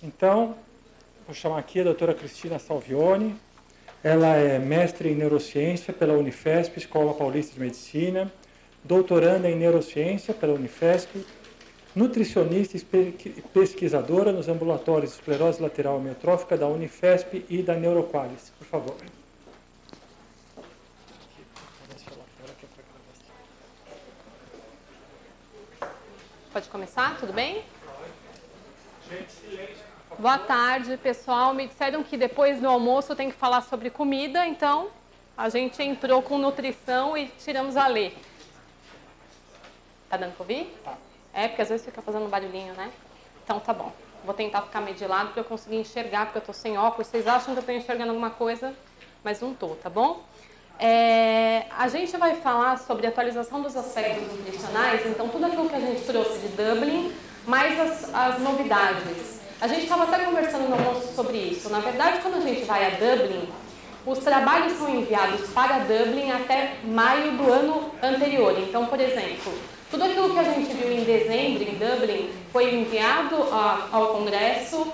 Então, vou chamar aqui a doutora Cristina Salvione. Ela é mestre em neurociência pela Unifesp, Escola Paulista de Medicina, doutoranda em neurociência pela Unifesp, nutricionista e pesquisadora nos ambulatórios de esclerose lateral amiotrófica da Unifesp e da Neuroqualis. Por favor. Pode começar? Tudo bem? Boa tarde, pessoal. Me disseram que depois do almoço eu tenho que falar sobre comida, então a gente entrou com nutrição e tiramos a lei. Tá dando para ouvir? É, porque às vezes fica fazendo barulhinho, né? Então tá bom. Vou tentar ficar meio de lado para eu conseguir enxergar, porque eu tô sem óculos. Vocês acham que eu estou enxergando alguma coisa, mas não tô, tá bom? A gente vai falar sobre a atualização dos aspectos nutricionais, então tudo aquilo que a gente trouxe de Dublin, mais as novidades. A gente estava até conversando no almoço sobre isso. Na verdade, quando a gente vai a Dublin, os trabalhos são enviados para Dublin até maio do ano anterior. Então, por exemplo, tudo aquilo que a gente viu em dezembro em Dublin foi enviado ao Congresso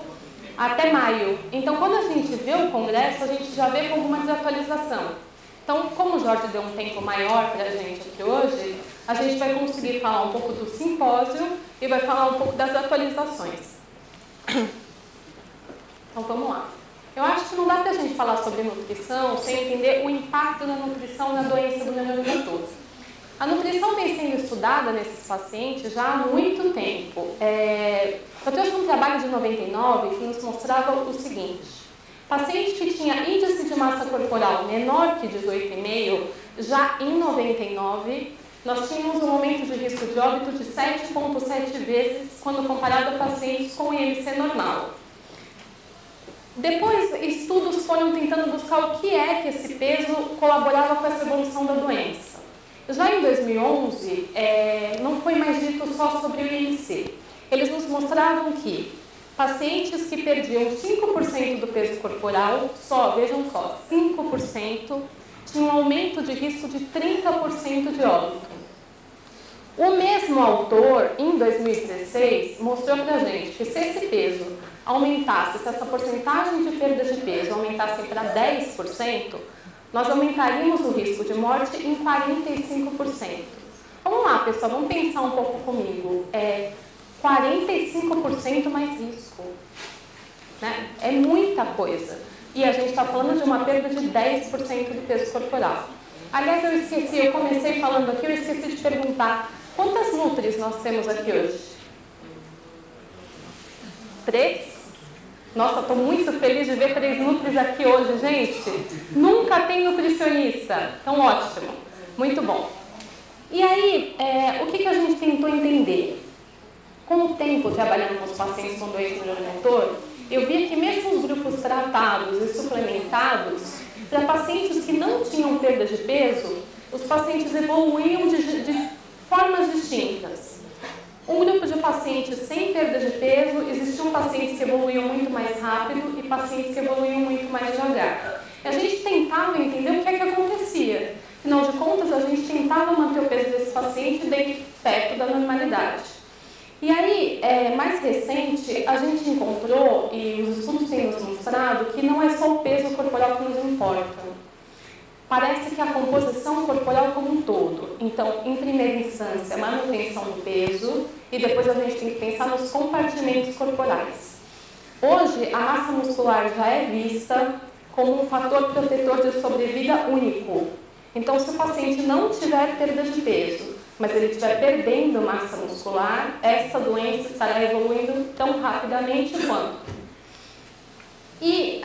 até maio. Então, quando a gente vê o Congresso, a gente já vê com alguma desatualização. Então, como o Jorge deu um tempo maior para a gente aqui hoje, a gente vai conseguir falar um pouco do simpósio e vai falar um pouco das atualizações. Então, vamos lá. Eu acho que não dá para a gente falar sobre nutrição sem entender o impacto da nutrição na doença do neuromotor. A nutrição vem sendo estudada nesses pacientes já há muito tempo. Eu trouxe um trabalho de 99 que nos mostrava o seguinte. Paciente que tinha índice de massa corporal menor que 18,5, já em 99, nós tínhamos um aumento de risco de óbito de 7,7 vezes quando comparado a pacientes com IMC normal. Depois, estudos foram tentando buscar o que é que esse peso colaborava com essa evolução da doença. Já em 2011, não foi mais dito só sobre o IMC. Eles nos mostravam que pacientes que perdiam 5% do peso corporal, vejam só, 5%, tinham um aumento de risco de 30% de óbito. O mesmo autor, em 2016, mostrou para a gente que se esse peso aumentasse, se essa porcentagem de perda de peso aumentasse para 10%, nós aumentaríamos o risco de morte em 45%. Vamos lá, pessoal, vamos pensar um pouco comigo. 45% mais risco. Né? É muita coisa. E a gente está falando de uma perda de 10% do peso corporal. Aliás, eu comecei falando aqui, eu esqueci de perguntar quantas nutris nós temos aqui hoje? 3? Nossa, estou muito feliz de ver 3 nutris aqui hoje, gente. Nunca tem nutricionista. Então, ótimo. Muito bom. E aí, o que a gente tentou entender? Com o tempo trabalhando com os pacientes com doença neuromotor, eu vi que mesmo os grupos tratados e suplementados, para pacientes que não tinham perda de peso, os pacientes evoluíam de formas distintas. Um grupo de pacientes sem perda de peso, existiam pacientes que evoluíam muito mais rápido e pacientes que evoluíam muito mais devagar. E a gente tentava entender o que é que acontecia. Afinal de contas, a gente tentava manter o peso desse paciente bem perto da normalidade. E aí, mais recente, a gente encontrou, e os estudos têm nos mostrado, que não é só o peso corporal que nos importa. Parece que a composição corporal como um todo. Então, em primeira instância, a manutenção do peso, e depois a gente tem que pensar nos compartimentos corporais. Hoje, a massa muscular já é vista como um fator protetor de sobrevida único. Então, se o paciente não tiver perda de peso, mas ele estiver perdendo massa muscular, essa doença estará evoluindo tão rapidamente quanto. E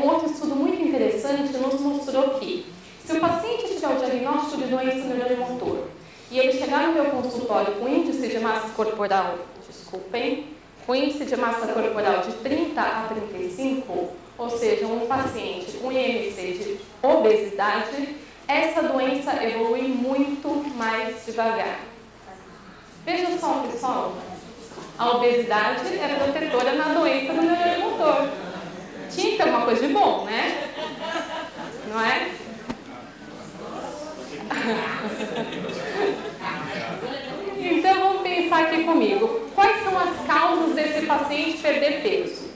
um outro estudo muito interessante nos mostrou que, se o paciente tiver o diagnóstico de doença neuromotor e ele chegar no meu consultório com índice de massa corporal, com índice de massa corporal de 30 a 35, ou seja, um paciente com IMC de obesidade, essa doença evolui muito mais devagar. Veja só, pessoal, a obesidade é protetora na doença do neuromotor. Tinha que ter alguma coisa de bom, né? Não é? Então, vamos pensar aqui comigo. Quais são as causas desse paciente perder peso?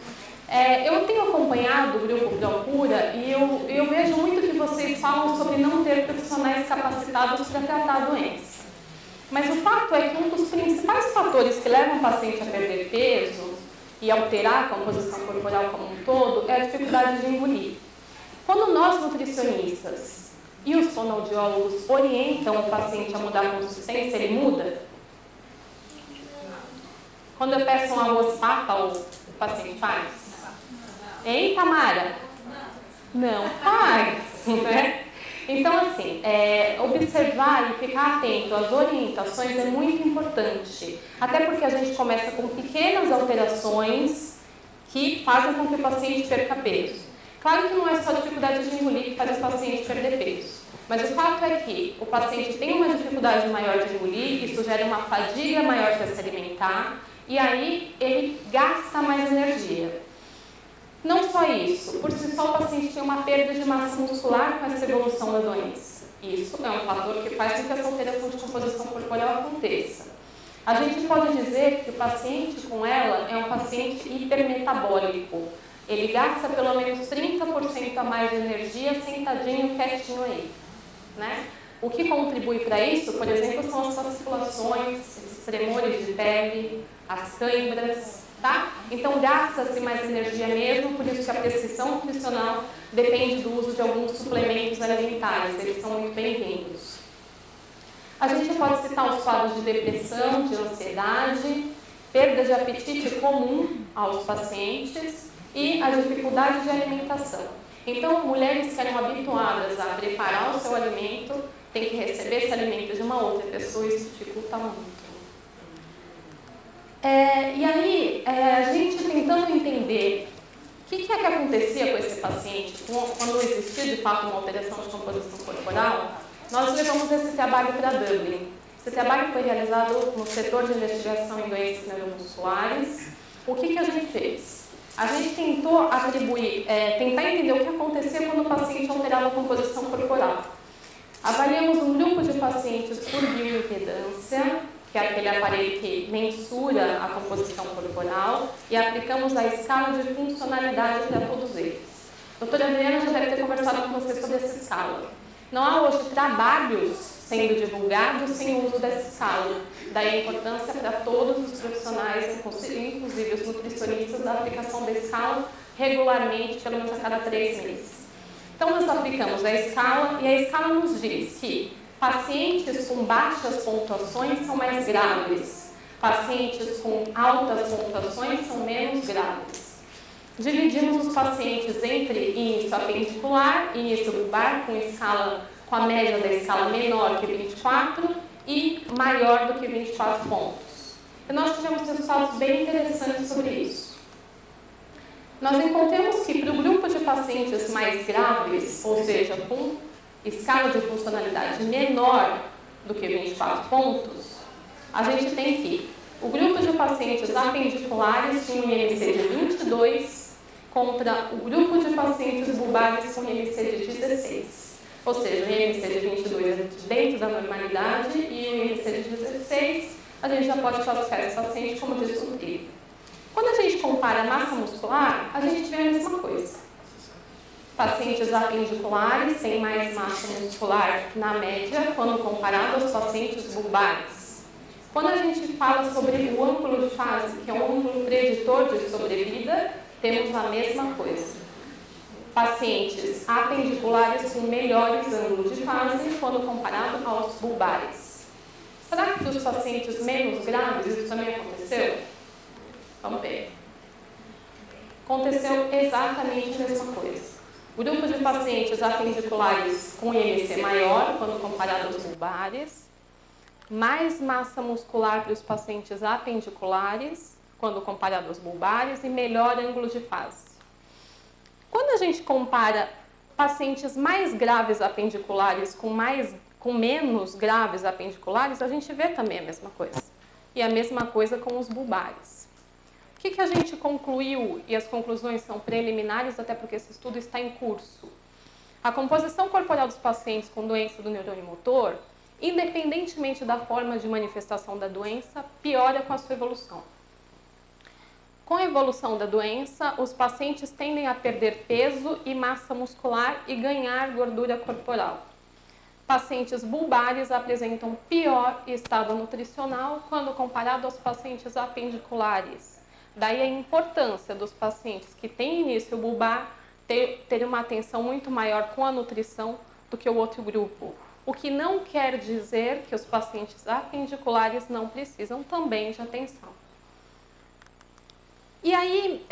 Eu tenho acompanhado o grupo Procura e eu vejo muito que vocês falam sobre não ter profissionais capacitados para tratar a doença. Mas o fato é que um dos principais fatores que levam o paciente a perder peso e alterar a composição corporal como um todo é a dificuldade de engolir. Quando nós, nutricionistas e os fonoaudiólogos orientam o paciente a mudar a consistência, ele muda? Quando eu peço um arroz papa, o paciente faz? Hein, Tamara? Não faz, né? Então, assim, observar e ficar atento às orientações é muito importante. Até porque a gente começa com pequenas alterações que fazem com que o paciente perca peso. Claro que não é só a dificuldade de engolir que faz o paciente perder peso. Mas o fato é que o paciente tem uma dificuldade maior de engolir, isso gera uma fadiga maior para se alimentar, e aí ele gasta mais energia. Não só isso, por si só o paciente tem uma perda de massa muscular com essa evolução da doença. Isso é um fator que faz com que essa alteração de composição corporal aconteça. A gente pode dizer que o paciente com ela é um paciente hipermetabólico. Ele gasta pelo menos 30% a mais de energia sentadinho, quietinho aí, né? O que contribui para isso, por exemplo, são as fasciculações, esses tremores de pele, as câimbras, tá? Então gasta-se mais energia mesmo, por isso que a prescrição nutricional depende do uso de alguns suplementos alimentares, eles são muito bem-vindos. A gente pode citar os quadros de depressão, de ansiedade, perda de apetite comum aos pacientes e a dificuldade de alimentação. Então, mulheres que eram habituadas a preparar o seu alimento, têm que receber esse alimento de uma outra pessoa, isso dificulta muito. E aí, a gente tentando entender o que é que acontecia com esse paciente quando existia de fato uma alteração de composição corporal, nós levamos esse trabalho para Dublin. Esse trabalho foi realizado no setor de investigação em doenças neuromusculares. O que a gente fez? A gente tentou atribuir, tentar entender o que acontecia quando o paciente alterava a composição corporal. Avaliamos um grupo de pacientes por bioimpedância, que é aquele aparelho que mensura a composição corporal, e aplicamos a escala de funcionalidade para todos eles. A doutora Adriana já deve ter conversado com você sobre essa escala. Não há hoje trabalhos sendo divulgados sem o uso dessa escala. Daí a importância para todos os profissionais, inclusive os nutricionistas, da aplicação da escala regularmente, pelo menos a cada 3 meses. Então, nós aplicamos a escala e a escala nos diz que pacientes com baixas pontuações são mais graves, pacientes com altas pontuações são menos graves. Dividimos os pacientes entre início apendicular e início bulbar, com a média da escala menor que 24 e maior do que 24 pontos. E nós tivemos resultados bem interessantes sobre isso. Nós encontramos que para o grupo de pacientes mais graves, ou seja, com escala de funcionalidade menor do que 24 pontos, a gente tem que o grupo de pacientes apendiculares com IMC de 22 contra o grupo de pacientes bulbares com IMC de 16. Ou seja, o IMC de 22 é dentro da normalidade e o IMC de 16 a gente já pode classificar esse paciente como desnutrido. Quando a gente compara a massa muscular, a gente vê a mesma coisa. Pacientes apendiculares têm mais massa muscular na média quando comparado aos pacientes bulbares. Quando a gente fala sobre o ângulo de fase, que é um ângulo preditor de sobrevida, temos a mesma coisa. Pacientes apendiculares com melhores ângulos de fase quando comparado aos bulbares. Será que os pacientes menos graves isso também aconteceu? Vamos ver. Aconteceu exatamente a mesma coisa. Grupo de pacientes apendiculares com IMC maior quando comparado aos bulbares, mais massa muscular para os pacientes apendiculares quando comparado aos bulbares e melhor ângulo de fase. Quando a gente compara pacientes mais graves apendiculares com menos graves apendiculares, a gente vê também a mesma coisa. E a mesma coisa com os bulbares. O que a gente concluiu, e as conclusões são preliminares, até porque esse estudo está em curso. A composição corporal dos pacientes com doença do neurônio motor, independentemente da forma de manifestação da doença, piora com a sua evolução. Com a evolução da doença, os pacientes tendem a perder peso e massa muscular e ganhar gordura corporal. Pacientes bulbares apresentam pior estado nutricional quando comparado aos pacientes apendiculares. Daí a importância dos pacientes que têm início bulbar ter uma atenção muito maior com a nutrição do que o outro grupo. O que não quer dizer que os pacientes apendiculares não precisam também de atenção. E aí,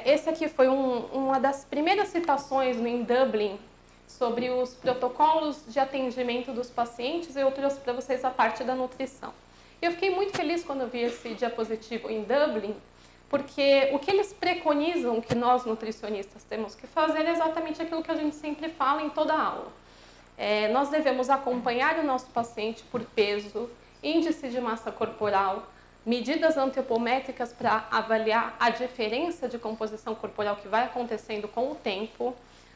esse aqui foi uma das primeiras citações em Dublin sobre os protocolos de atendimento dos pacientes, e eu trouxe para vocês a parte da nutrição. Eu fiquei muito feliz quando eu vi esse diapositivo em Dublin, porque o que eles preconizam que nós nutricionistas temos que fazer é exatamente aquilo que a gente sempre fala em toda aula. Nós devemos acompanhar o nosso paciente por peso, índice de massa corporal, medidas antropométricas para avaliar a diferença de composição corporal que vai acontecendo com o tempo.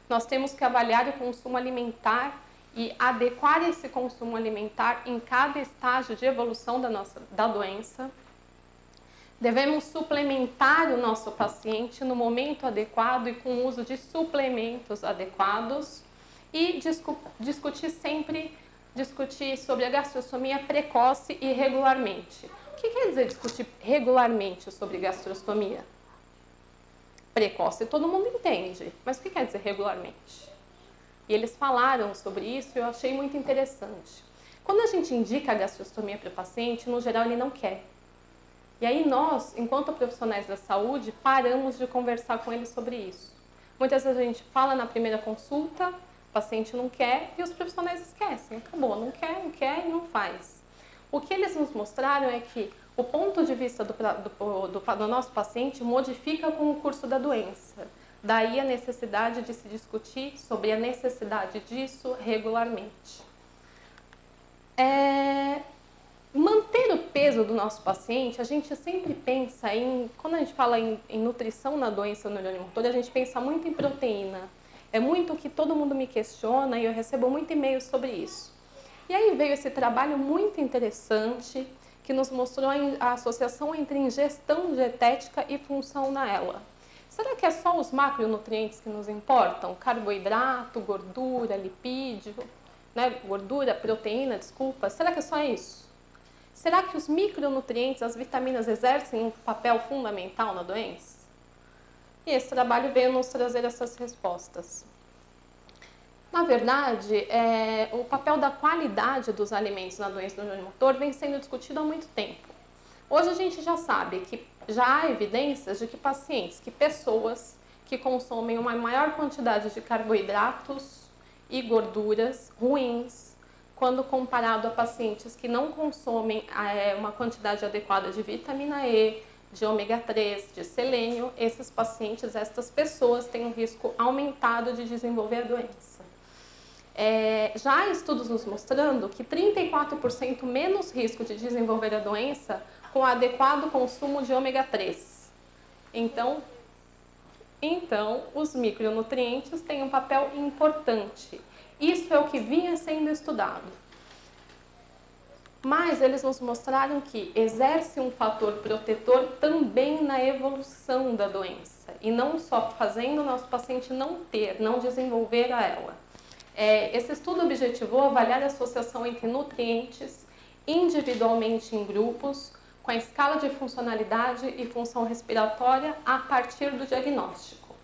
Nós temos que avaliar o consumo alimentar e adequar esse consumo alimentar em cada estágio de evolução da doença. Devemos suplementar o nosso paciente no momento adequado e com o uso de suplementos adequados. E discutir sobre a gastrostomia precoce e regularmente. O que quer dizer discutir regularmente sobre gastrostomia? Precoce todo mundo entende, mas o que quer dizer regularmente? E eles falaram sobre isso e eu achei muito interessante. Quando a gente indica a gastrostomia para o paciente, no geral ele não quer. E aí nós, enquanto profissionais da saúde, paramos de conversar com ele sobre isso. Muitas vezes a gente fala na primeira consulta, o paciente não quer e os profissionais esquecem. Acabou, não quer e não faz. O que eles nos mostraram é que o ponto de vista do nosso paciente modifica com o curso da doença. Daí a necessidade de se discutir sobre a necessidade disso regularmente. Manter o peso do nosso paciente, a gente sempre pensa quando a gente fala em nutrição na doença neuromotora, a gente pensa muito em proteína. É muito o que todo mundo me questiona e eu recebo muito e-mail sobre isso. E aí veio esse trabalho muito interessante que nos mostrou a associação entre ingestão dietética e função na ELA. Será que é só os macronutrientes que nos importam? Carboidrato, gordura, lipídio, né? Gordura, proteína, desculpa. Será que é só isso? Será que os micronutrientes, as vitaminas, exercem um papel fundamental na doença? E esse trabalho veio nos trazer essas respostas. Na verdade, o papel da qualidade dos alimentos na doença do neuromotor vem sendo discutido há muito tempo. Hoje a gente já sabe que já há evidências de que pessoas que consomem uma maior quantidade de carboidratos e gorduras ruins, quando comparado a pacientes que não consomem uma quantidade adequada de vitamina E, de ômega 3, de selênio, estas pessoas têm um risco aumentado de desenvolver a doença. Já há estudos nos mostrando que 34% menos risco de desenvolver a doença com adequado consumo de ômega 3. Então, os micronutrientes têm um papel importante. Isso é o que vinha sendo estudado. Mas eles nos mostraram que exerce um fator protetor também na evolução da doença. E não só fazendo o nosso paciente não desenvolver a ELA. Esse estudo objetivou avaliar a associação entre nutrientes individualmente em grupos, com a escala de funcionalidade e função respiratória a partir do diagnóstico.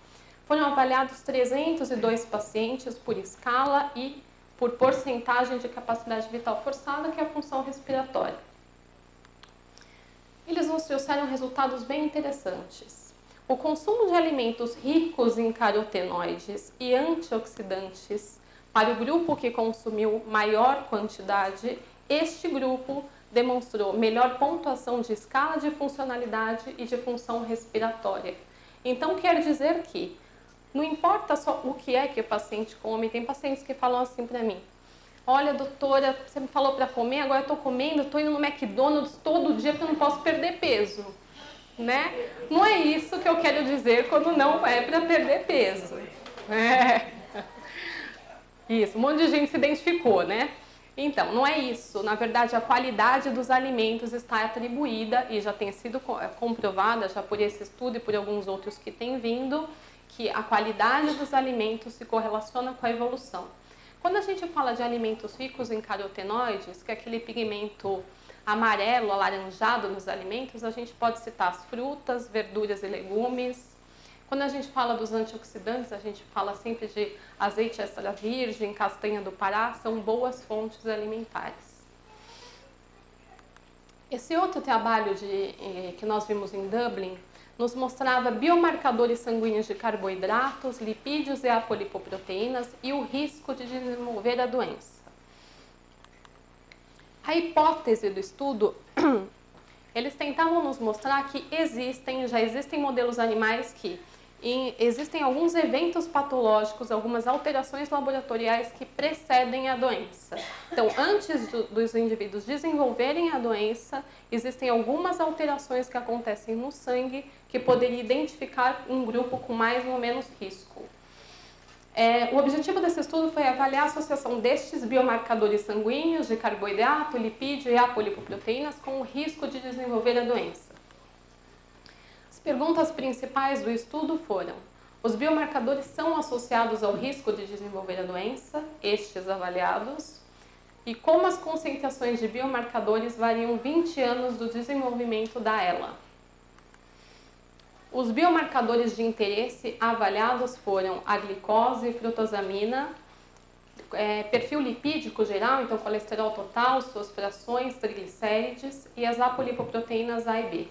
Foram avaliados 302 pacientes por escala e por porcentagem de capacidade vital forçada, que é a função respiratória. Eles nos trouxeram resultados bem interessantes. O consumo de alimentos ricos em carotenoides e antioxidantes para o grupo que consumiu maior quantidade, este grupo demonstrou melhor pontuação de escala de funcionalidade e de função respiratória. Então, quer dizer que não importa só o que é que o paciente come, tem pacientes que falam assim para mim: olha, doutora, você me falou para comer, agora eu estou comendo, estou indo no McDonald's todo dia porque eu não posso perder peso. Né? Não é isso que eu quero dizer quando não é para perder peso. Isso, um monte de gente se identificou, né? Então, não é isso. Na verdade, a qualidade dos alimentos está atribuída e já tem sido comprovada já por esse estudo e por alguns outros que têm vindo, que a qualidade dos alimentos se correlaciona com a evolução. Quando a gente fala de alimentos ricos em carotenoides, que é aquele pigmento amarelo, alaranjado nos alimentos, a gente pode citar as frutas, verduras e legumes. Quando a gente fala dos antioxidantes, a gente fala sempre de azeite extra virgem, castanha do Pará, são boas fontes alimentares. Esse outro trabalho que nós vimos em Dublin nos mostrava biomarcadores sanguíneos de carboidratos, lipídios e apolipoproteínas e o risco de desenvolver a doença. A hipótese do estudo, eles tentavam nos mostrar que já existem modelos animais que existem alguns eventos patológicos, algumas alterações laboratoriais que precedem a doença. Então, antes dos indivíduos desenvolverem a doença, existem algumas alterações que acontecem no sangue que poderiam identificar um grupo com mais ou menos risco. O objetivo desse estudo foi avaliar a associação destes biomarcadores sanguíneos de carboidrato, lipídio e apolipoproteínas com o risco de desenvolver a doença. As perguntas principais do estudo foram: os biomarcadores são associados ao risco de desenvolver a doença, estes avaliados, e como as concentrações de biomarcadores variam 20 anos do desenvolvimento da ELA. Os biomarcadores de interesse avaliados foram a glicose, frutosamina, perfil lipídico geral, então colesterol total, suas frações, triglicérides e as apolipoproteínas A e B.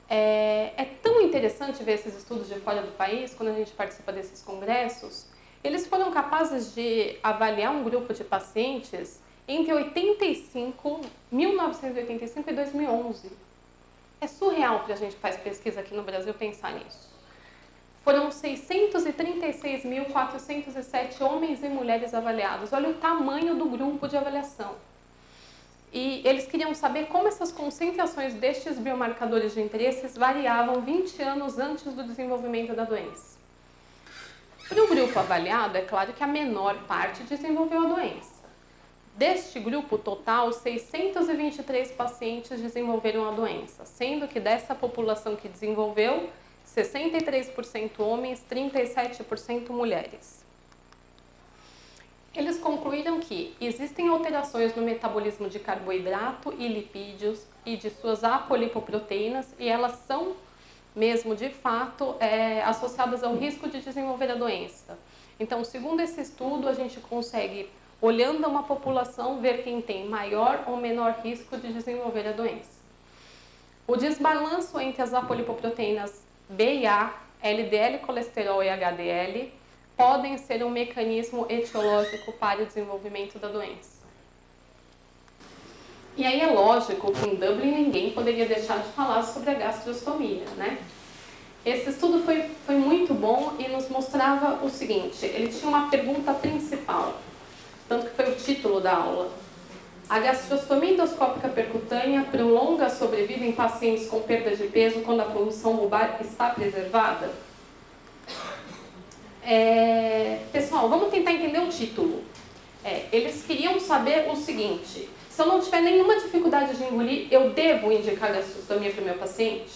É tão interessante ver esses estudos de fora do país, quando a gente participa desses congressos. Eles foram capazes de avaliar um grupo de pacientes entre 1985 e 2011. É surreal para a gente que faz pesquisa aqui no Brasil pensar nisso. Foram 636.407 homens e mulheres avaliados. Olha o tamanho do grupo de avaliação. E eles queriam saber como essas concentrações destes biomarcadores de interesses variavam 20 anos antes do desenvolvimento da doença. Para o grupo avaliado, é claro que a menor parte desenvolveu a doença. Deste grupo total, 623 pacientes desenvolveram a doença, sendo que dessa população que desenvolveu, 63% homens, 37% mulheres. Eles concluíram que existem alterações no metabolismo de carboidrato e lipídios e de suas apolipoproteínas, e elas são mesmo, de fato, associadas ao risco de desenvolver a doença. Então, segundo esse estudo, a gente consegue, olhando uma população, ver quem tem maior ou menor risco de desenvolver a doença. O desbalanço entre as apolipoproteínas B e A, LDL, colesterol e HDL, podem ser um mecanismo etiológico para o desenvolvimento da doença. E aí é lógico que em Dublin ninguém poderia deixar de falar sobre a gastrostomia, né? Esse estudo foi muito bom e nos mostrava o seguinte: ele tinha uma pergunta principal, tanto que foi o título da aula. A gastrostomia endoscópica percutânea prolonga a sobrevida em pacientes com perda de peso quando a função lobar está preservada? Pessoal, vamos tentar entender o título. Eles queriam saber o seguinte: se eu não tiver nenhuma dificuldade de engolir, eu devo indicar gastrostomia para o meu paciente?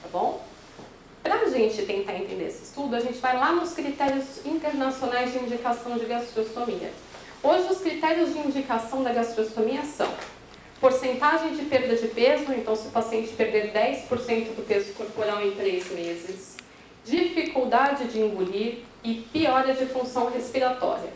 Tá bom? Para a gente tentar entender esse estudo, a gente vai lá nos critérios internacionais de indicação de gastrostomia. Hoje, os critérios de indicação da gastrostomia são porcentagem de perda de peso, então se o paciente perder 10% do peso corporal em 3 meses, dificuldade de engolir e piora de função respiratória.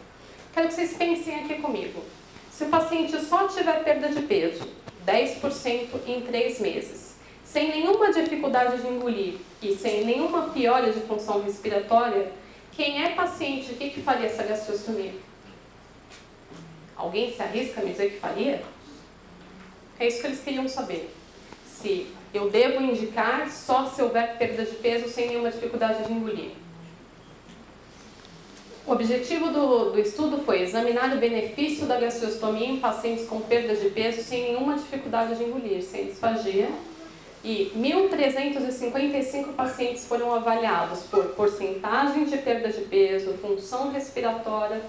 Quero que vocês pensem aqui comigo. Se o paciente só tiver perda de peso, 10% em 3 meses, sem nenhuma dificuldade de engolir e sem nenhuma piora de função respiratória, quem é paciente, o que faria essa gastrostomia? Alguém se arrisca a me dizer que faria? É isso que eles queriam saber. Se eu devo indicar só se houver perda de peso sem nenhuma dificuldade de engolir. O objetivo do estudo foi examinar o benefício da gastrostomia em pacientes com perda de peso sem nenhuma dificuldade de engolir, sem disfagia. E 1.355 pacientes foram avaliados por porcentagem de perda de peso, função respiratória,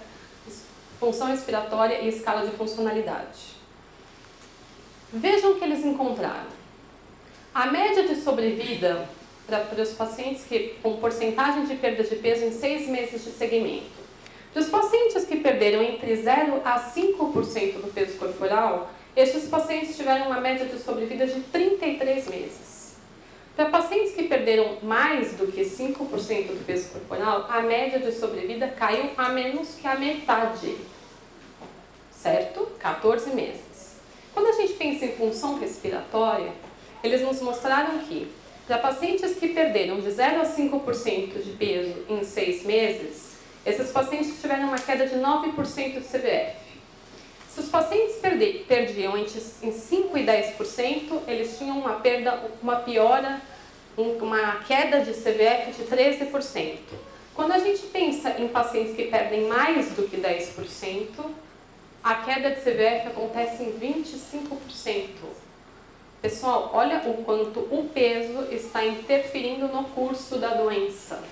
função respiratória e escala de funcionalidade. Vejam o que eles encontraram. A média de sobrevida para os pacientes com porcentagem de perda de peso em 6 meses de segmento. Para os pacientes que perderam entre 0 a 5% do peso corporal, estes pacientes tiveram uma média de sobrevida de 33 meses. Para pacientes que perderam mais do que 5% do peso corporal, a média de sobrevida caiu a menos que a metade, certo? 14 meses. Quando a gente pensa em função respiratória, eles nos mostraram que, para pacientes que perderam de 0 a 5% de peso em 6 meses, esses pacientes tiveram uma queda de 9% de CVF. Se os pacientes perdiam entre 5% e 10%, eles tinham uma queda de CVF de 13%. Quando a gente pensa em pacientes que perdem mais do que 10%, a queda de CVF acontece em 25%. Pessoal, olha o quanto o peso está interferindo no curso da doença.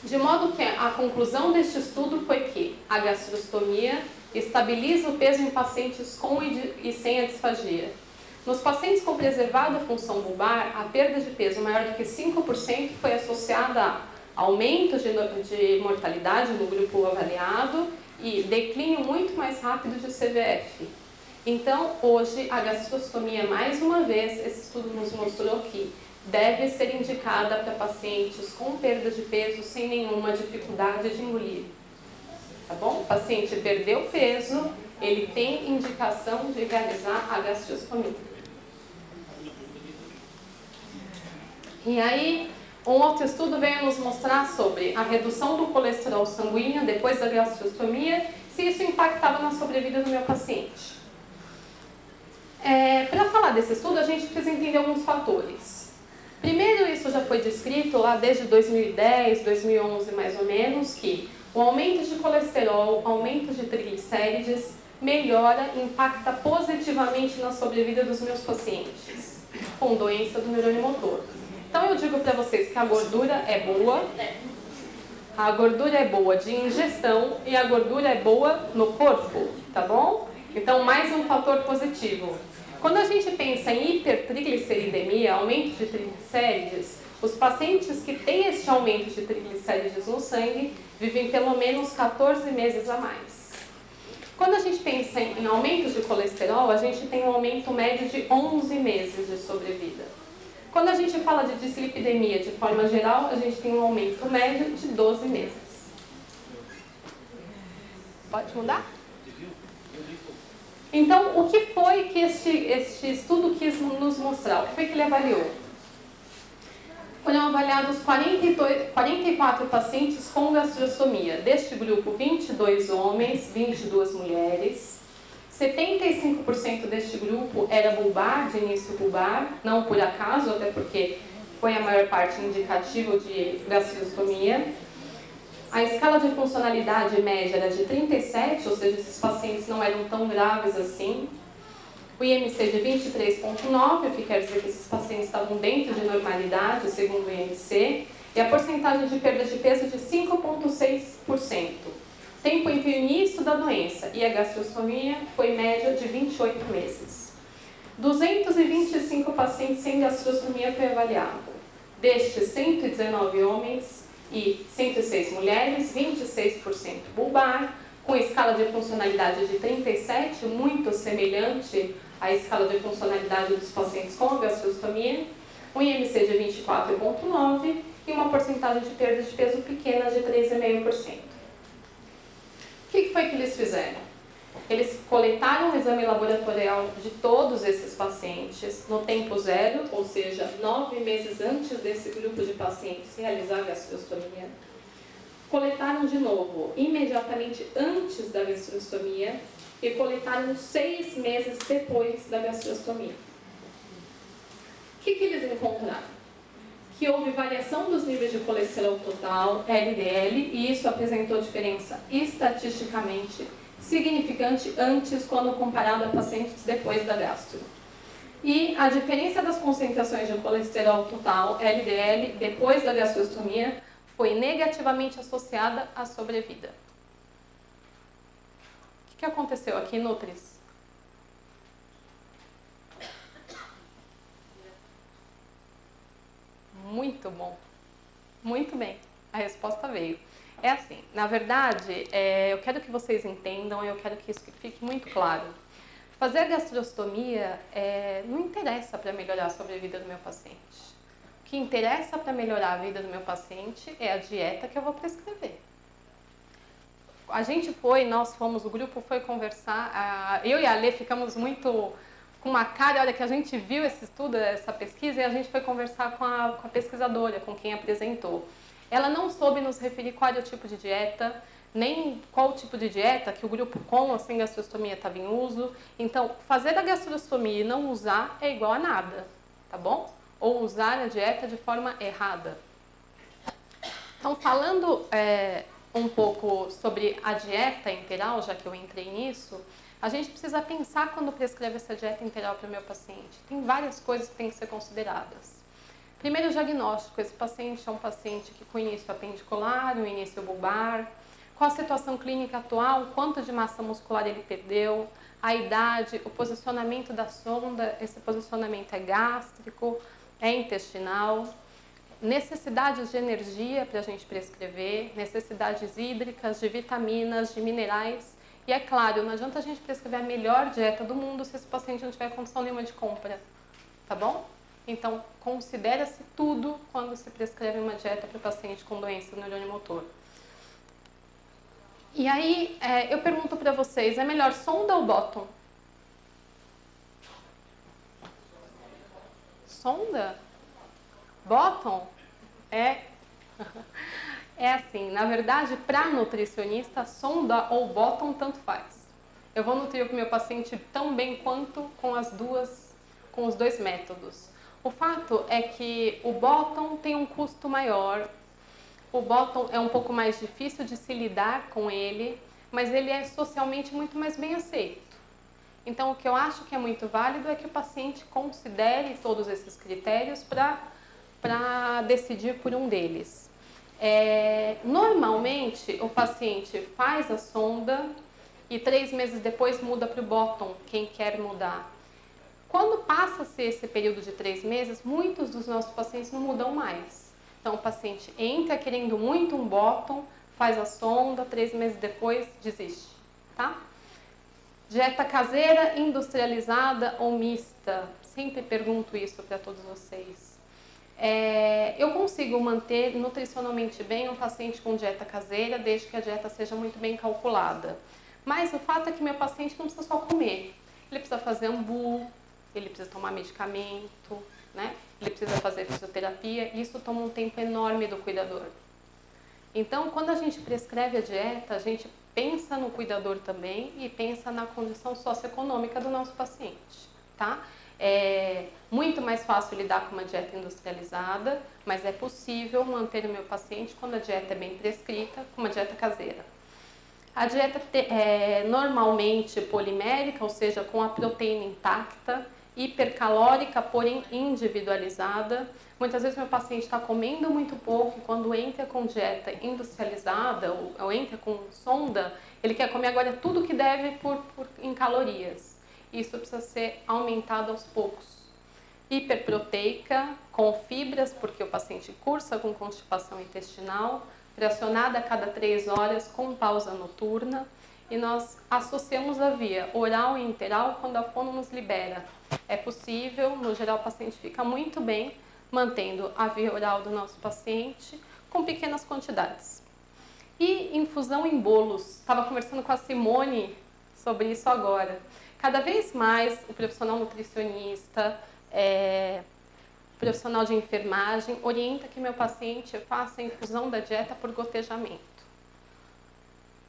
De modo que a conclusão deste estudo foi que a gastrostomia estabiliza o peso em pacientes com e sem a disfagia. Nos pacientes com preservada função bulbar, a perda de peso maior do que 5% foi associada a aumento de mortalidade no grupo avaliado e declínio muito mais rápido de CVF. Então, hoje, a gastrostomia, mais uma vez, esse estudo nos mostrou que deve ser indicada para pacientes com perda de peso sem nenhuma dificuldade de engolir. Tá bom? O paciente perdeu peso, ele tem indicação de realizar a gastrostomia. E aí, um outro estudo veio nos mostrar sobre a redução do colesterol sanguíneo depois da gastrostomia, se isso impactava na sobrevida do meu paciente. Para falar desse estudo, a gente precisa entender alguns fatores. Primeiro, isso já foi descrito lá desde 2010, 2011 mais ou menos, que o aumento de colesterol, aumento de triglicérides, melhora e impacta positivamente na sobrevida dos meus pacientes com doença do neurônio motor. Então eu digo para vocês que a gordura é boa, a gordura é boa de ingestão e a gordura é boa no corpo, tá bom? Então mais um fator positivo. Quando a gente pensa em hipertrigliceridemia, aumento de triglicérides, os pacientes que têm este aumento de triglicérides no sangue vivem pelo menos 14 meses a mais. Quando a gente pensa em aumento de colesterol, a gente tem um aumento médio de 11 meses de sobrevida. Quando a gente fala de dislipidemia de forma geral, a gente tem um aumento médio de 12 meses. Pode mudar? Então, o que foi que este estudo quis nos mostrar? O que foi que ele avaliou? Foram avaliados 44 pacientes com gastrostomia. Deste grupo, 22 homens, 22 mulheres. 75% deste grupo era bulbar, de início bulbar, não por acaso, até porque foi a maior parte indicativa de gastrostomia. A escala de funcionalidade média era de 37, ou seja, esses pacientes não eram tão graves assim. O IMC de 23,9, o que quer dizer que esses pacientes estavam dentro de normalidade, segundo o IMC. E a porcentagem de perda de peso de 5,6%. Tempo entre o início da doença e a gastrostomia foi média de 28 meses. 225 pacientes sem gastrostomia foi avaliado. Destes, 119 homens e 106 mulheres, 26% bulbar, com escala de funcionalidade de 37, muito semelhante à escala de funcionalidade dos pacientes com gastrostomia, um IMC de 24,9 e uma porcentagem de perda de peso pequena de 3,5%. O que foi que eles fizeram? Eles coletaram o exame laboratorial de todos esses pacientes no tempo zero, ou seja, 9 meses antes desse grupo de pacientes realizar a gastrostomia. Coletaram de novo imediatamente antes da gastrostomia e coletaram 6 meses depois da gastrostomia. O que eles encontraram? Que houve variação dos níveis de colesterol total, LDL, e isso apresentou diferença estatisticamente significante antes quando comparado a pacientes depois da gastro. E a diferença das concentrações de colesterol total, LDL, depois da gastrostomia foi negativamente associada à sobrevida. que aconteceu aqui, Nutris? Muito bom. Muito bem. A resposta veio. É assim, na verdade, eu quero que vocês entendam, eu quero que isso fique muito claro. Fazer a gastrostomia não interessa para melhorar a sobrevida do meu paciente. O que interessa para melhorar a vida do meu paciente é a dieta que eu vou prescrever. Nós fomos, o grupo foi conversar, eu e a Lê ficamos muito com uma cara, a hora que a gente viu esse estudo, essa pesquisa, e a gente foi conversar com a pesquisadora, com quem apresentou. Ela não soube nos referir qual era o tipo de dieta, nem qual o tipo de dieta que o grupo com ou sem gastrostomia estava em uso. Então, fazer a gastrostomia e não usar é igual a nada, tá bom? Ou usar a dieta de forma errada. Então, falando um pouco sobre a dieta integral, já que eu entrei nisso, a gente precisa pensar quando prescreve essa dieta integral para o meu paciente. Tem várias coisas que têm que ser consideradas. Primeiro, o diagnóstico. Esse paciente é um paciente que com início apendicular, o início bulbar. Qual a situação clínica atual, quanto de massa muscular ele perdeu, a idade, o posicionamento da sonda, esse posicionamento é gástrico, é intestinal. Necessidades de energia para a gente prescrever, necessidades hídricas, de vitaminas, de minerais. E é claro, não adianta a gente prescrever a melhor dieta do mundo se esse paciente não tiver condição nenhuma de compra, tá bom? Então, considera-se tudo quando se prescreve uma dieta para o paciente com doença neurônio-motor. E aí, eu pergunto para vocês, é melhor sonda ou bottom? Sonda? Bottom? É assim, na verdade, para nutricionista, sonda ou bottom tanto faz. Eu vou nutrir o meu paciente tão bem quanto com os dois métodos. O fato é que o bottom tem um custo maior, o bottom é um pouco mais difícil de se lidar com ele, mas ele é socialmente muito mais bem aceito. Então, o que eu acho que é muito válido é que o paciente considere todos esses critérios para decidir por um deles. Normalmente, o paciente faz a sonda e 3 meses depois muda para o bottom, quem quer mudar. Quando passa-se esse período de 3 meses, muitos dos nossos pacientes não mudam mais. Então, o paciente entra querendo muito um bottom, faz a sonda, 3 meses depois desiste, tá? Dieta caseira, industrializada ou mista? Sempre pergunto isso para todos vocês. Eu consigo manter nutricionalmente bem um paciente com dieta caseira, desde que a dieta seja muito bem calculada. Mas o fato é que meu paciente não precisa só comer. Ele precisa fazer ambu, ele precisa tomar medicamento, né? Ele precisa fazer fisioterapia, e isso toma um tempo enorme do cuidador. Então, quando a gente prescreve a dieta, a gente pensa no cuidador também e pensa na condição socioeconômica do nosso paciente, tá? É muito mais fácil lidar com uma dieta industrializada, mas é possível manter o meu paciente, quando a dieta é bem prescrita, com uma dieta caseira. A dieta é normalmente polimérica, ou seja, com a proteína intacta, hipercalórica, porém individualizada. Muitas vezes meu paciente está comendo muito pouco e quando entra com dieta industrializada ou entra com sonda, ele quer comer agora tudo que deve em calorias. Isso precisa ser aumentado aos poucos. Hiperproteica, com fibras, porque o paciente cursa com constipação intestinal, fracionada a cada 3 horas com pausa noturna. E nós associamos a via oral e interal quando a fono nos libera. É possível, no geral o paciente fica muito bem, mantendo a via oral do nosso paciente com pequenas quantidades. E infusão em bolos. Estava conversando com a Simone sobre isso agora. Cada vez mais o profissional nutricionista, o profissional de enfermagem orienta que meu paciente faça a infusão da dieta por gotejamento.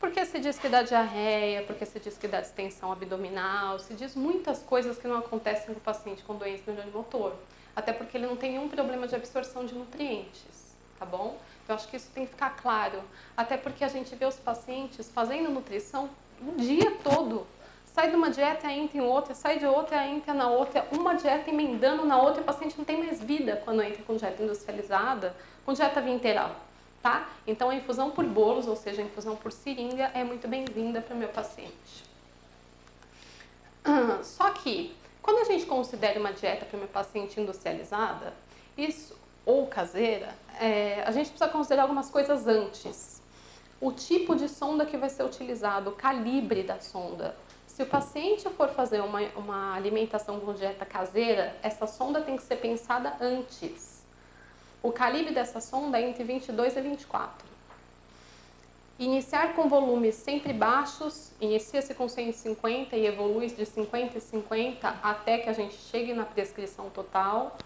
Porque se diz que dá diarreia, porque se diz que dá distensão abdominal, se diz muitas coisas que não acontecem com o paciente com doença neurônio-motor. Até porque ele não tem nenhum problema de absorção de nutrientes, tá bom? Então, acho que isso tem que ficar claro. Até porque a gente vê os pacientes fazendo nutrição o dia todo. Sai de uma dieta e entra em outra, sai de outra e entra na outra, uma dieta emendando na outra, e o paciente não tem mais vida quando entra com dieta industrializada, com dieta via integral. Tá? Então, a infusão por bolos, ou seja, a infusão por seringa, é muito bem-vinda para o meu paciente. Só que, quando a gente considera uma dieta para uma paciente industrializada, isso, ou caseira, a gente precisa considerar algumas coisas antes. O tipo de sonda que vai ser utilizado, o calibre da sonda. Se o paciente for fazer uma alimentação com dieta caseira, essa sonda tem que ser pensada antes. O calibre dessa sonda é entre 22 e 24. Iniciar com volumes sempre baixos, inicia-se com 150 e evolui de 50 em 50 até que a gente chegue na prescrição total.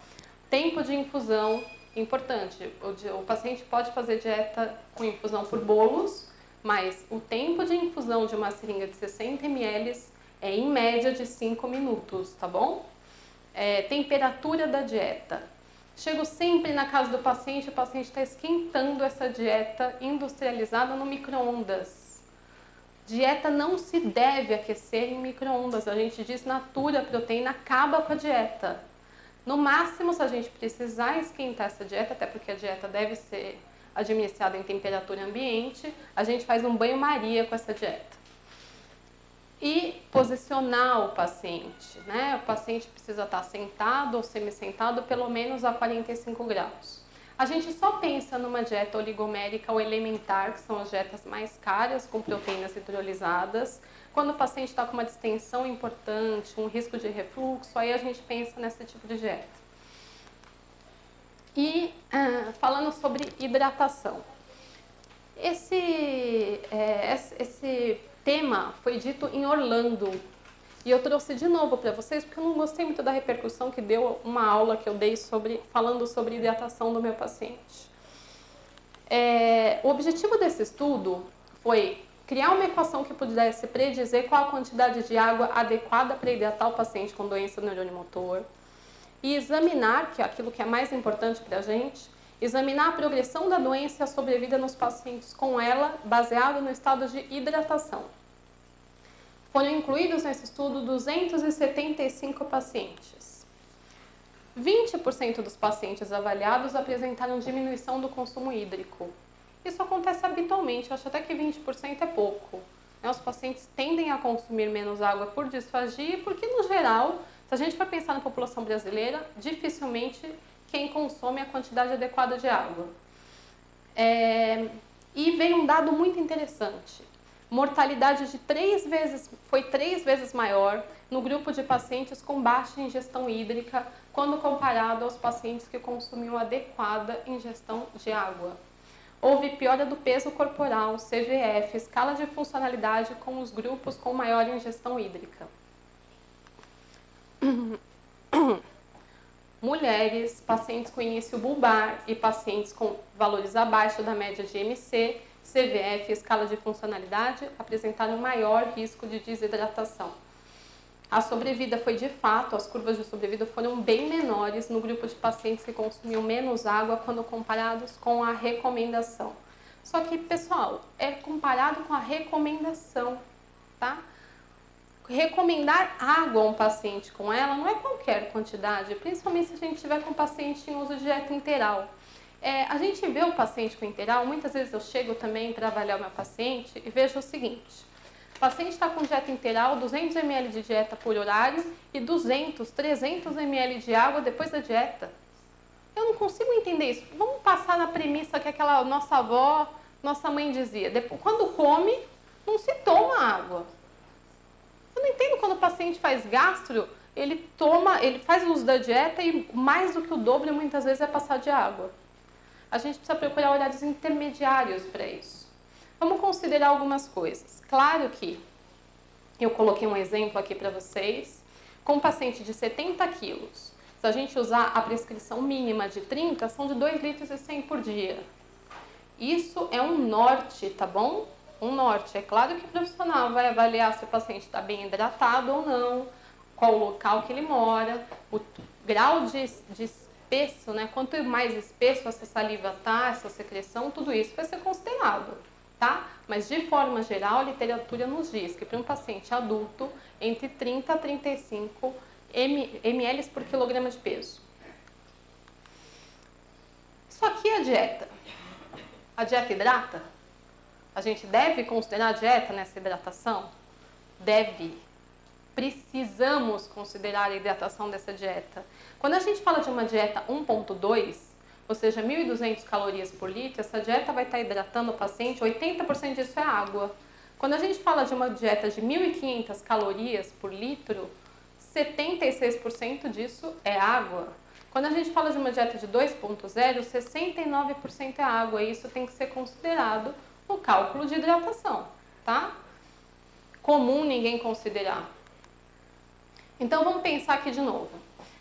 Tempo de infusão, importante, o paciente pode fazer dieta com infusão por bolos, mas o tempo de infusão de uma seringa de 60 ml é em média de 5 minutos, tá bom? Temperatura da dieta. Chego sempre na casa do paciente, o paciente está esquentando essa dieta industrializada no micro-ondas. Dieta não se deve aquecer em micro-ondas, a gente desnatura a proteína, acaba com a dieta. No máximo, se a gente precisar esquentar essa dieta, até porque a dieta deve ser administrada em temperatura ambiente, a gente faz um banho-maria com essa dieta. E posicionar o paciente, né? O paciente precisa estar sentado ou semi-sentado pelo menos a 45 graus. A gente só pensa numa dieta oligomérica ou elementar, que são as dietas mais caras, com proteínas hidrolisadas. Quando o paciente está com uma distensão importante, um risco de refluxo, aí a gente pensa nesse tipo de dieta. E falando sobre hidratação. Esse tema foi dito em Orlando e eu trouxe de novo para vocês porque eu não gostei muito da repercussão que deu uma aula que eu dei falando sobre hidratação do meu paciente. O objetivo desse estudo foi criar uma equação que pudesse predizer qual a quantidade de água adequada para hidratar o paciente com doença neuromotor e examinar, que é aquilo que é mais importante para a gente, examinar a progressão da doença e a sobrevida nos pacientes com ela, baseado no estado de hidratação. Foram incluídos nesse estudo 275 pacientes. 20% dos pacientes avaliados apresentaram diminuição do consumo hídrico. Isso acontece habitualmente, eu acho até que 20% é pouco. Os pacientes tendem a consumir menos água por disfagia, porque no geral, se a gente for pensar na população brasileira, dificilmente quem consome a quantidade adequada de água. E veio um dado muito interessante. Mortalidade foi 3 vezes maior no grupo de pacientes com baixa ingestão hídrica, quando comparado aos pacientes que consumiam adequada ingestão de água. Houve piora do peso corporal, CVF, escala de funcionalidade com os grupos com maior ingestão hídrica. Mulheres, pacientes com início bulbar e pacientes com valores abaixo da média de MC, CVF e escala de funcionalidade apresentaram maior risco de desidratação. A sobrevida foi de fato, as curvas de sobrevida foram bem menores no grupo de pacientes que consumiam menos água quando comparados com a recomendação. Só que, pessoal, é comparado com a recomendação, tá? Recomendar água a um paciente com ela não é qualquer quantidade, principalmente se a gente tiver com um paciente em uso de dieta enteral. A gente vê o paciente com enteral, muitas vezes eu chego também para avaliar o meu paciente e vejo o seguinte: o paciente está com dieta enteral, 200 ml de dieta por horário e 200, 300 ml de água depois da dieta. Eu não consigo entender isso. Vamos passar na premissa que aquela nossa avó, nossa mãe dizia: quando come, não se toma água. Eu não entendo quando o paciente faz gastro, ele faz uso da dieta e mais do que o dobro muitas vezes é passar de água. A gente precisa procurar horários intermediários para isso. Vamos considerar algumas coisas. Claro que eu coloquei um exemplo aqui para vocês, com um paciente de 70 quilos. Se a gente usar a prescrição mínima de 30, são de 2,1 litros por dia. Isso é um norte, tá bom? Um norte. É claro que o profissional vai avaliar se o paciente está bem hidratado ou não, qual o local que ele mora, o grau de espesso, né? Quanto mais espesso essa saliva tá, essa secreção, tudo isso vai ser considerado, tá? Mas de forma geral, a literatura nos diz que para um paciente adulto, entre 30 a 35 ml por quilograma de peso. Só que a dieta? A dieta hidrata? A gente deve considerar a dieta nessa hidratação? Deve. precisamos considerar a hidratação dessa dieta. Quando a gente fala de uma dieta 1.2, ou seja, 1.200 calorias por litro, essa dieta vai estar hidratando o paciente, 80% disso é água. Quando a gente fala de uma dieta de 1.500 calorias por litro, 76% disso é água. Quando a gente fala de uma dieta de 2.0, 69% é água, e isso tem que ser considerado no cálculo de hidratação, tá? Comum ninguém considerar. Então vamos pensar aqui de novo.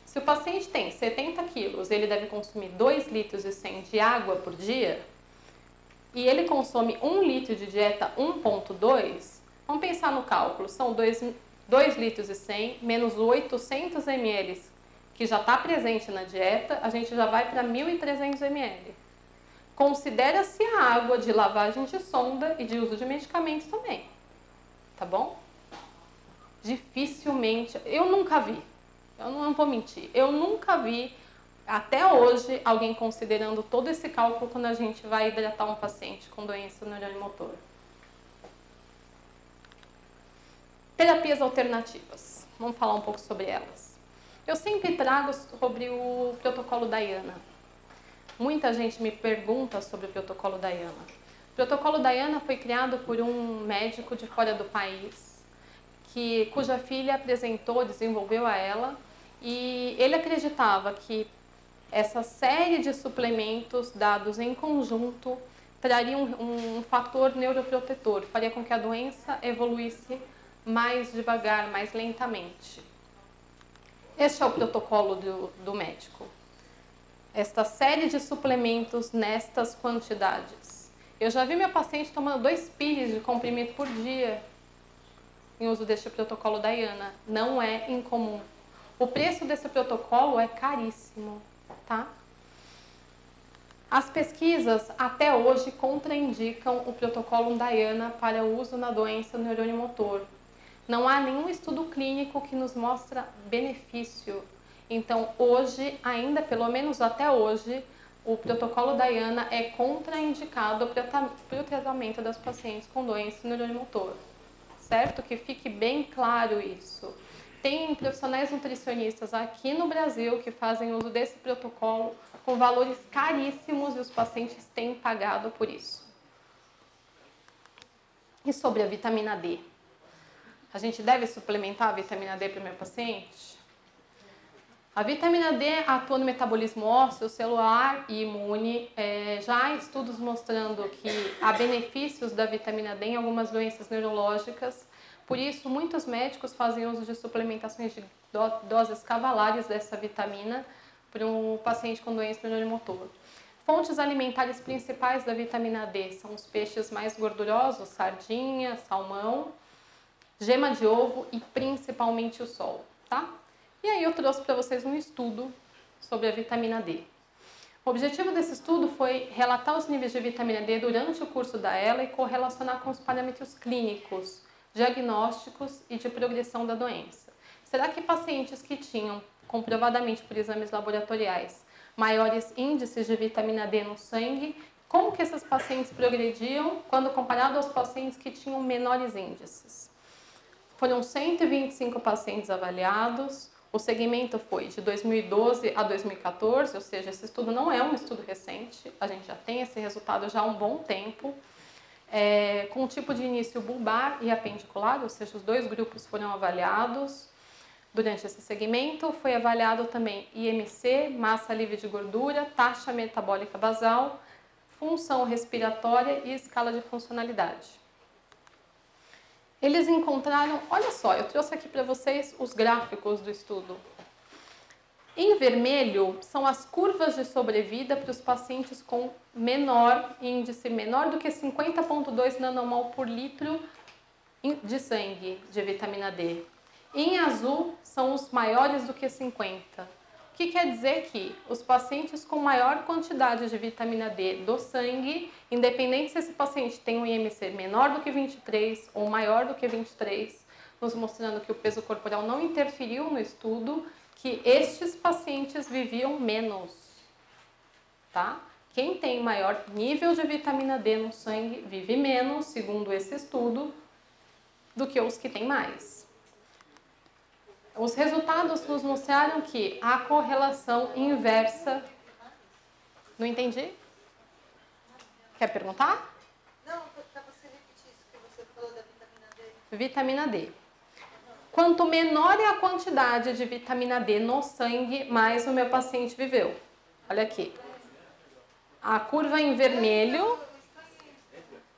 Se o paciente tem 70 quilos, ele deve consumir 2,1 litros de água por dia, e ele consome 1 litro de dieta 1.2, vamos pensar no cálculo, são 2,1 litros menos 800 ml, que já está presente na dieta, a gente já vai para 1.300 ml. Considera-se a água de lavagem de sonda e de uso de medicamentos também, tá bom? Dificilmente, eu nunca vi, eu não vou mentir, eu nunca vi até hoje alguém considerando todo esse cálculo quando a gente vai hidratar um paciente com doença neuromotor. Terapias alternativas, vamos falar um pouco sobre elas. Eu sempre trago sobre o protocolo Diana. Muita gente me pergunta sobre o protocolo Diana. O protocolo Diana foi criado por um médico de fora do país, cuja filha apresentou, desenvolveu a ela, e ele acreditava que essa série de suplementos dados em conjunto traria um fator neuroprotetor, faria com que a doença evoluísse mais devagar, mais lentamente. Este é o protocolo do médico. Esta série de suplementos nestas quantidades. Eu já vi meu paciente tomando 2 pires de comprimido por dia em uso deste protocolo Diana. Não é incomum. O preço desse protocolo é caríssimo, tá? As pesquisas até hoje contraindicam o protocolo Diana para o uso na doença neuromotor. Não há nenhum estudo clínico que nos mostra benefício. Então, hoje, ainda pelo menos até hoje, o protocolo Diana é contraindicado para o tratamento das pacientes com doença neuromotor. Certo? Que fique bem claro isso. Tem profissionais nutricionistas aqui no Brasil que fazem uso desse protocolo com valores caríssimos e os pacientes têm pagado por isso. E sobre a vitamina D? A gente deve suplementar a vitamina D para o meu paciente? A vitamina D atua no metabolismo ósseo, celular e imune. Já há estudos mostrando que há benefícios da vitamina D em algumas doenças neurológicas. Por isso, muitos médicos fazem uso de suplementações de doses cavalares dessa vitamina para um paciente com doença neuromotor. Fontes alimentares principais da vitamina D são os peixes mais gordurosos, sardinha, salmão, gema de ovo e principalmente o sol, tá? E aí eu trouxe para vocês um estudo sobre a vitamina D. O objetivo desse estudo foi relatar os níveis de vitamina D durante o curso da ELA e correlacionar com os parâmetros clínicos, diagnósticos e de progressão da doença. Será que pacientes que tinham, comprovadamente por exames laboratoriais, maiores índices de vitamina D no sangue, como que esses pacientes progrediam quando comparado aos pacientes que tinham menores índices? Foram 125 pacientes avaliados, o segmento foi de 2012 a 2014, ou seja, esse estudo não é um estudo recente, a gente já tem esse resultado já há um bom tempo, com o tipo de início bulbar e apendicular, ou seja, os 2 grupos foram avaliados. Durante esse segmento foi avaliado também IMC, massa livre de gordura, taxa metabólica basal, função respiratória e escala de funcionalidade. Eles encontraram, olha só, eu trouxe aqui para vocês os gráficos do estudo. Em vermelho são as curvas de sobrevida para os pacientes com menor índice, menor do que 50,2 nanomol por litro de sangue de vitamina D. Em azul são os maiores do que 50. O que quer dizer que os pacientes com maior quantidade de vitamina D do sangue, independente se esse paciente tem um IMC menor do que 23 ou maior do que 23, nos mostrando que o peso corporal não interferiu no estudo, que estes pacientes viviam menos, tá? Quem tem maior nível de vitamina D no sangue vive menos, segundo esse estudo, do que os que têm mais. Os resultados nos mostraram que há correlação inversa. Não entendi? Quer perguntar? Não, para você repetir isso que você falou da vitamina D. Vitamina D. Quanto menor é a quantidade de vitamina D no sangue, mais o meu paciente viveu. Olha aqui. A curva em vermelho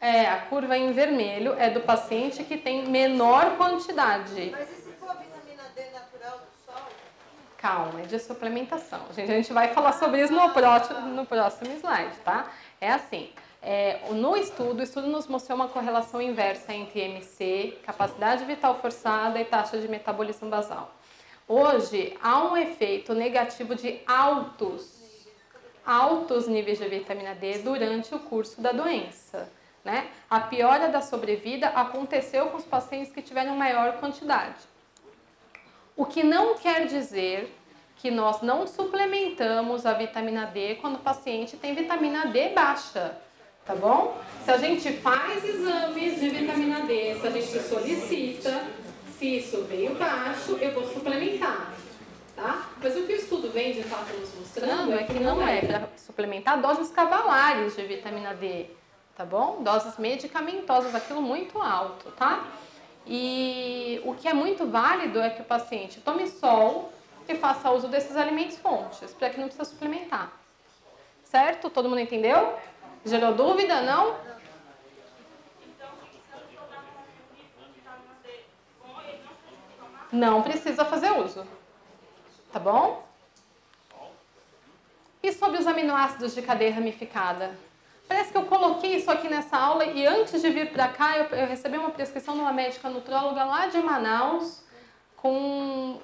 é do paciente que tem menor quantidade. Mas e se for a vitamina D natural do sol? Calma, é de suplementação. A gente vai falar sobre isso no próximo slide, tá? É assim. No estudo, o estudo nos mostrou uma correlação inversa entre MC, capacidade vital forçada e taxa de metabolismo basal. Hoje, há um efeito negativo de altos níveis de vitamina D durante o curso da doença, né? A piora da sobrevida aconteceu com os pacientes que tiveram maior quantidade. O que não quer dizer que nós não suplementamos a vitamina D quando o paciente tem vitamina D baixa. Tá bom? Se a gente faz exames de vitamina D, se a gente solicita, se isso veio baixo, eu vou suplementar, tá? Mas o que o estudo vem de fato nos mostrando é que não é para suplementar doses cavalares de vitamina D, tá bom? Doses medicamentosas, aquilo muito alto, tá? E o que é muito válido é que o paciente tome sol e faça uso desses alimentos fontes, para que não precisa suplementar. Certo? Todo mundo entendeu? Gerou dúvida, não? Não precisa fazer uso. Tá bom? E sobre os aminoácidos de cadeia ramificada? Parece que eu coloquei isso aqui nessa aula e antes de vir para cá eu recebi uma prescrição de uma médica nutróloga lá de Manaus com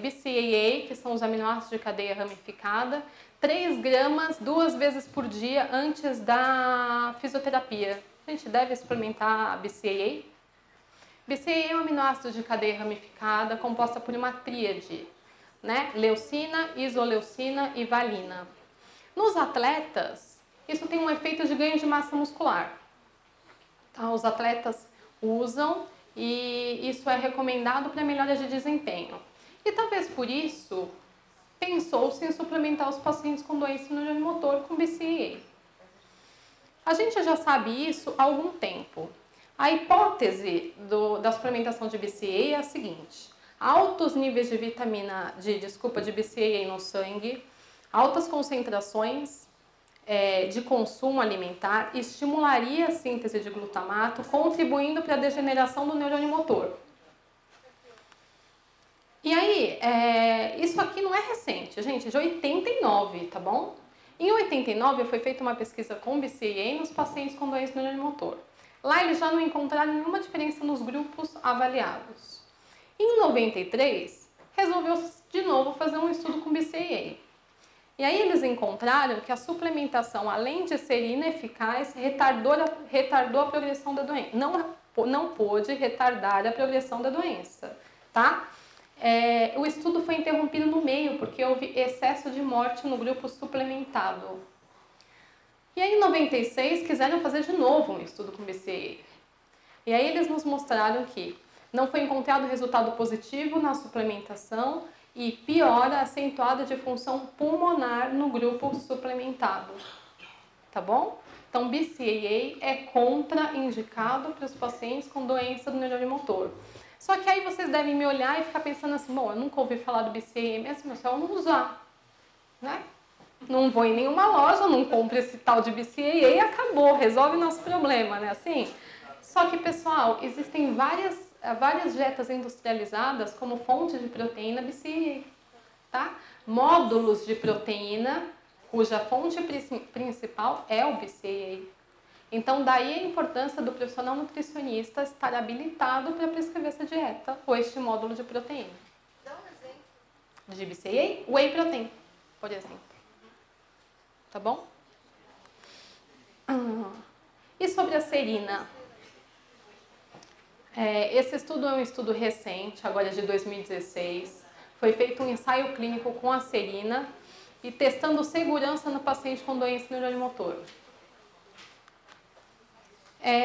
BCAA, que são os aminoácidos de cadeia ramificada, 3 gramas 2 vezes por dia antes da fisioterapia. A gente deve suplementar a BCAA? BCAA é um aminoácido de cadeia ramificada composta por uma tríade, né? Leucina, isoleucina e valina. Nos atletas, isso tem um efeito de ganho de massa muscular. Tá? Os atletas usam e isso é recomendado para melhora de desempenho. E talvez por isso pensou-se em suplementar os pacientes com doença neuromotor com BCAA. A gente já sabe isso há algum tempo. A hipótese da suplementação de BCAA é a seguinte: altos níveis de de BCAA no sangue, altas concentrações de consumo alimentar estimularia a síntese de glutamato, contribuindo para a degeneração do neurônio motor. E aí, isso aqui não é recente, gente, é de 89, tá bom? Em 89 foi feita uma pesquisa com BCAA nos pacientes com doença do neurônio motor. Lá eles já não encontraram nenhuma diferença nos grupos avaliados. Em 93, resolveu de novo fazer um estudo com BCAA. E aí eles encontraram que a suplementação, além de ser ineficaz, retardou a progressão da doença. Não pôde retardar a progressão da doença, tá? O estudo foi interrompido no meio, porque houve excesso de morte no grupo suplementado. E aí, em 96, quiseram fazer de novo um estudo com BCAA. E aí eles nos mostraram que não foi encontrado resultado positivo na suplementação e piora acentuada de função pulmonar no grupo suplementado. Tá bom? Então, BCAA é contraindicado para os pacientes com doença do neurônio motor. Só que aí vocês devem me olhar e ficar pensando assim, bom, eu nunca ouvi falar do BCAA mesmo, é só eu não usar, né? Não vou em nenhuma loja, não compro esse tal de BCAA e acabou, resolve nosso problema, né? Assim? Só que, pessoal, existem várias dietas industrializadas como fonte de proteína BCAA, tá? Módulos de proteína cuja fonte principal é o BCAA. Então, daí a importância do profissional nutricionista estar habilitado para prescrever essa dieta ou este módulo de proteína. Dá um exemplo. De BCAA, whey protein, por exemplo. Tá bom? E sobre a serina? Esse estudo é um estudo recente, agora de 2016. Foi feito um ensaio clínico com a serina e testando segurança no paciente com doença neuromotor.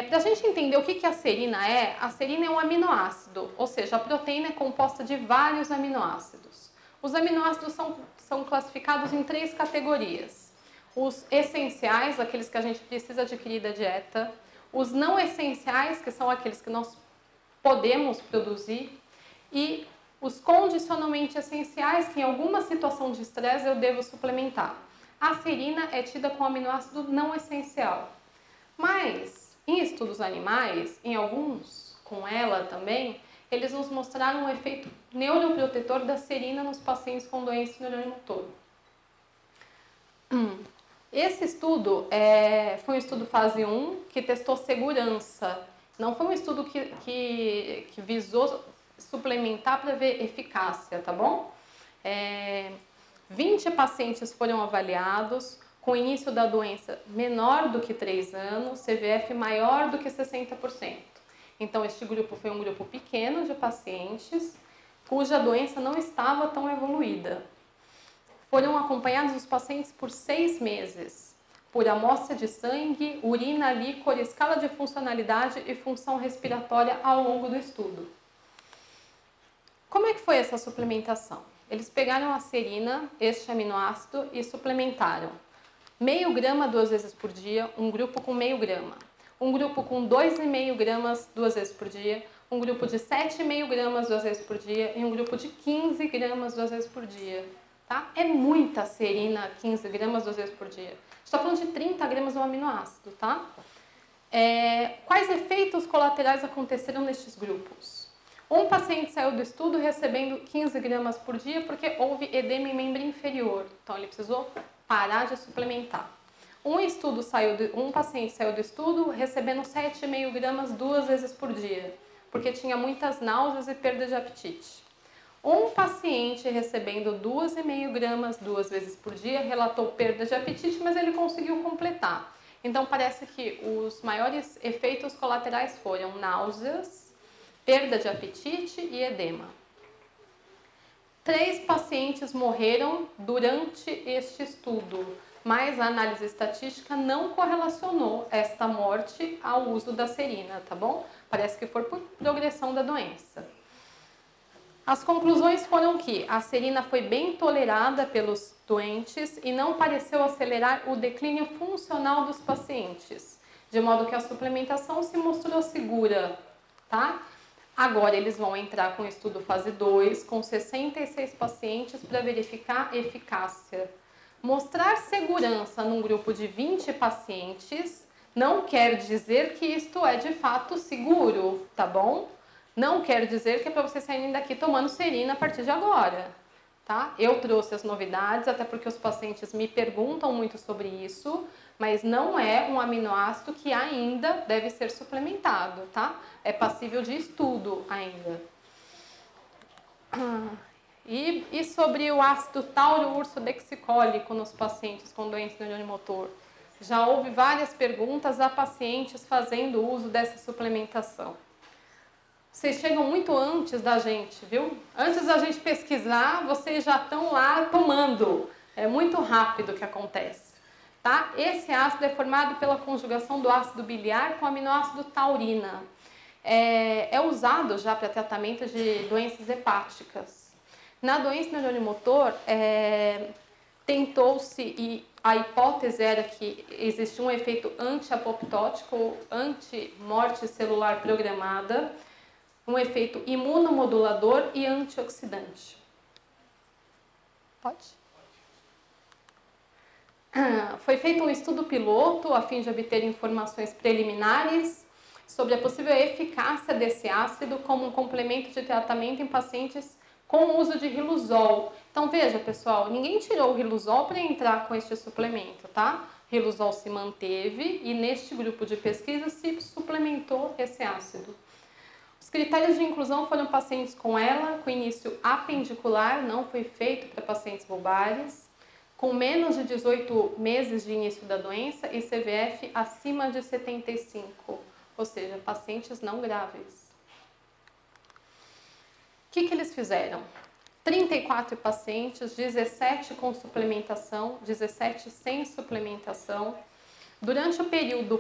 Para a gente entender o que a serina a serina é um aminoácido, ou seja, a proteína é composta de vários aminoácidos. Os aminoácidos são classificados em 3 categorias. Os essenciais, aqueles que a gente precisa adquirir da dieta. Os não essenciais, que são aqueles que nós podemos produzir. E os condicionalmente essenciais, que em alguma situação de estresse eu devo suplementar. A serina é tida como aminoácido não essencial. Mas, em estudos animais, em alguns, com ela também, eles nos mostraram um efeito neuroprotetor da serina nos pacientes com doença neurolimotor. Esse estudo foi um estudo fase 1 que testou segurança. Não foi um estudo que visou suplementar para ver eficácia, tá bom? 20 pacientes foram avaliados com início da doença menor do que 3 anos, CVF maior do que 60%. Então, este grupo foi um grupo pequeno de pacientes cuja doença não estava tão evoluída. Foram acompanhados os pacientes por 6 meses, por amostra de sangue, urina, líquor, escala de funcionalidade e função respiratória ao longo do estudo. Como é que foi essa suplementação? Eles pegaram a serina, este aminoácido, e suplementaram. Meio grama 2 vezes por dia, um grupo com meio grama. Um grupo com 2,5 gramas 2 vezes por dia, um grupo de 7,5 gramas 2 vezes por dia e um grupo de 15 gramas 2 vezes por dia. Tá? É muita serina, 15 gramas 2 vezes por dia. A gente está falando de 30 gramas do aminoácido, tá? Quais efeitos colaterais aconteceram nestes grupos? Um paciente saiu do estudo recebendo 15 gramas por dia porque houve edema em membro inferior. Então, ele precisou parar de suplementar. Um paciente saiu do estudo recebendo 7,5 gramas 2 vezes por dia, porque tinha muitas náuseas e perda de apetite. Um paciente recebendo 2,5 gramas 2 vezes por dia relatou perda de apetite, mas ele conseguiu completar. Então, parece que os maiores efeitos colaterais foram náuseas, perda de apetite e edema. 3 pacientes morreram durante este estudo, mas a análise estatística não correlacionou esta morte ao uso da serina, tá bom? Parece que foi por progressão da doença. As conclusões foram que a serina foi bem tolerada pelos doentes e não pareceu acelerar o declínio funcional dos pacientes, de modo que a suplementação se mostrou segura, tá? Agora eles vão entrar com o estudo fase 2, com 66 pacientes para verificar eficácia. Mostrar segurança num grupo de 20 pacientes não quer dizer que isto é de fato seguro, tá bom? Não quer dizer que é para vocês saírem daqui tomando serina a partir de agora, tá? Eu trouxe as novidades, até porque os pacientes me perguntam muito sobre isso, mas não é um aminoácido que ainda deve ser suplementado, tá? É passível de estudo ainda. E sobre o ácido tauro-ursodeoxicólico nos pacientes com doença neuromotor? Já houve várias perguntas a pacientes fazendo uso dessa suplementação. Vocês chegam muito antes da gente, viu? Antes da gente pesquisar, vocês já estão lá tomando. É muito rápido o que acontece. Tá? Esse ácido é formado pela conjugação do ácido biliar com o aminoácido taurina. É usado já para tratamento de doenças hepáticas. Na doença neuromotor, tentou-se, e a hipótese era que existia um efeito anti-apoptótico, anti-morte celular programada, um efeito imunomodulador e antioxidante. Pode? Foi feito um estudo piloto a fim de obter informações preliminares sobre a possível eficácia desse ácido como um complemento de tratamento em pacientes com o uso de riluzol. Então, veja, pessoal, ninguém tirou o riluzol para entrar com este suplemento, tá? Riluzol se manteve e neste grupo de pesquisa se suplementou esse ácido. Os critérios de inclusão foram pacientes com ela, com início apendicular, não foi feito para pacientes bulbares, com menos de 18 meses de início da doença e CVF acima de 75, ou seja, pacientes não grávidos. O que eles fizeram? 34 pacientes, 17 com suplementação, 17 sem suplementação. Durante o período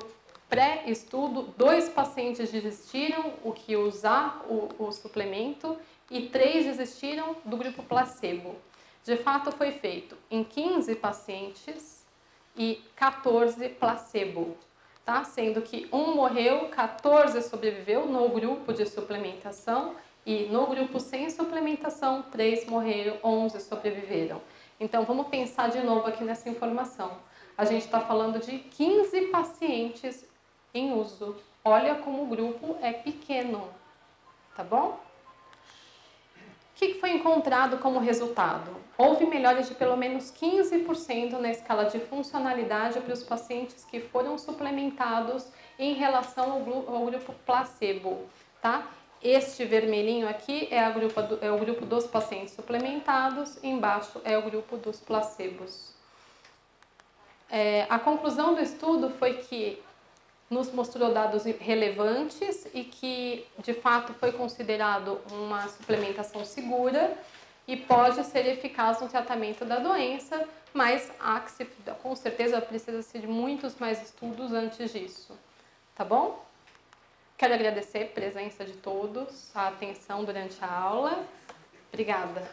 pré-estudo, 2 pacientes desistiram o que usar o suplemento e 3 desistiram do grupo placebo. De fato, foi feito em 15 pacientes e 14 placebo, tá? Sendo que 1 morreu, 14 sobreviveu no grupo de suplementação e no grupo sem suplementação, 3 morreram, 11 sobreviveram. Então, vamos pensar de novo aqui nessa informação. A gente está falando de 15 pacientes em uso. Olha como o grupo é pequeno, tá bom? O que foi encontrado como resultado? Houve melhoras de pelo menos 15% na escala de funcionalidade para os pacientes que foram suplementados em relação ao grupo placebo, tá? Este vermelhinho aqui é o grupo dos pacientes suplementados, embaixo é o grupo dos placebos. A conclusão do estudo foi que nos mostrou dados relevantes e que, de fato, foi considerado uma suplementação segura e pode ser eficaz no tratamento da doença, mas com certeza precisa-se de muitos mais estudos antes disso. Tá bom? Quero agradecer a presença de todos, a atenção durante a aula. Obrigada.